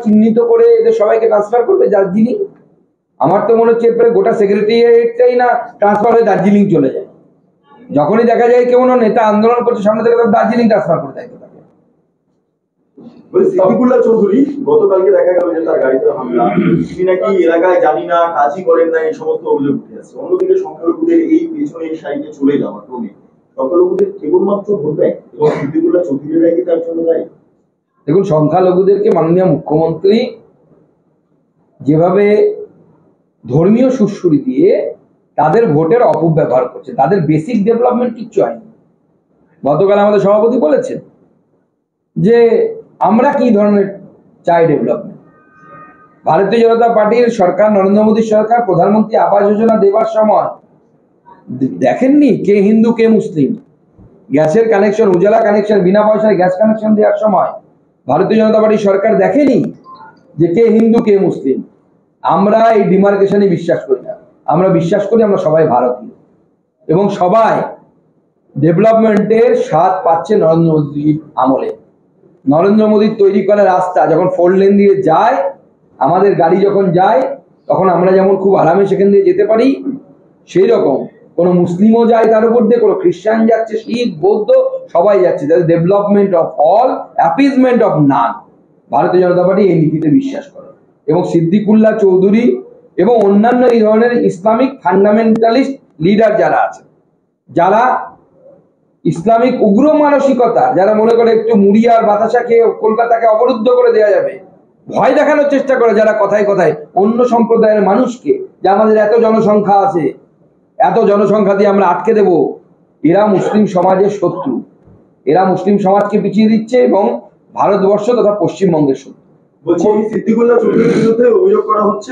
চিহ্নিত করে এদের সবাইকে ট্রান্সফার করবে দার্জিলিং। আমার তো মনে হচ্ছে এরপরে গোটা সেক্রেটারিয়েটটাই না ট্রান্সফার হয়ে দার্জিলিং চলে যায়। যখনই দেখা যায় কেউ নেতা আন্দোলন করছে সামনে থেকে দার্জিলিং ট্রান্সফার করে দেয়। সিদ্দিকুল্লাহ চৌধুরী গতকালকে দেখা গেল যে তার গাড়িতে হামলা, তিনি নাকি এলাকায় জানি না কাজই করেন না, এই সমস্ত অভিযোগ উঠে আসছে। অন্যদিকে সংখ্যালঘুদের এই পেছনে এই সাইডে চলে যাওয়া ক্রমে সংখ্যালঘুদের কেবলমাত্র ভোট ব্যাংক এবং সিদ্দিকুল্লাহ চৌধুরীরাই কি তার জন্য দায়ী? দেখুন, সংখ্যালঘুদেরকে মাননীয় মুখ্যমন্ত্রী যেভাবে ধর্মীয় সুরসুরি দিয়ে তাদের ভোটের অপব্যবহার করছে, তাদের বেসিক ডেভেলপমেন্ট কিচ্ছু হয়নি। গতকাল আমাদের সভাপতি বলেছেন যে আমরা কি ধরনের চাই ডেভেলপমেন্ট। ভারতীয় জনতা পার্টির সরকার, নরেন্দ্র মোদীর সরকার প্রধানমন্ত্রী আবাস যোজনা দেবার সময় দেখেননি কে হিন্দু কে মুসলিম। গ্যাসের কানেকশন, উজালা কানেকশন, বিনা পয়সায় গ্যাস কানেকশন দেওয়ার সময় ভারতীয় জনতা পার্টির সরকার দেখেনি যে কে হিন্দু কে মুসলিম। আমরা এই ডিমার্কেশনে বিশ্বাস করি না। আমরা বিশ্বাস করি আমরা সবাই ভারতীয় এবং সবাই ডেভেলপমেন্টের স্বাদ পাচ্ছে নরেন্দ্র মোদীর আমলে। নরেন্দ্র মোদীর তৈরি করা রাস্তা যখন 4 লেন দিয়ে যায়, আমাদের গাড়ি যখন যায়, তখন আমরা যেমন খুব আরামে সেখান দিয়ে যেতে পারি, সেই রকম কোনো মুসলিমও যায় তার উপর দিয়ে, কোনো খ্রিস্টান যাচ্ছে, শিখ বৌদ্ধ সবাই যাচ্ছে। That development of all, appeasement of নান। ভারতীয় জনতা পার্টি এই নীতিতে বিশ্বাস করে এবং সিদ্দিকুল্লাহ চৌধুরী এবং অন্যান্য এই ধরনের ইসলামিক ফান্ডামেন্টালিস্ট লিডার যারা আছে, যারা ইসলামিক উগ্র মানসিকতা, যারা মনে করে একটু মুড়ি আর বাতাসা খেয়ে কলকাতাকে অবরুদ্ধ করে দেওয়া যাবে, ভয় দেখানোর চেষ্টা করে, যারা কথায় কথায় অন্য সম্প্রদায়ের মানুষকে, যে আমাদের এত জনসংখ্যা আছে, এত জনসংখ্যা দিয়ে আমরা আটকে দেব, এরা মুসলিম সমাজের শত্রু। এরা মুসলিম সমাজকে পিছিয়ে দিচ্ছে এবং ভারতবর্ষ তথা পশ্চিমবঙ্গের শত্রু। বলছি, সিদ্দিকুল্লাহ চৌধুরীর বিরুদ্ধে অভিযোগ করা হচ্ছে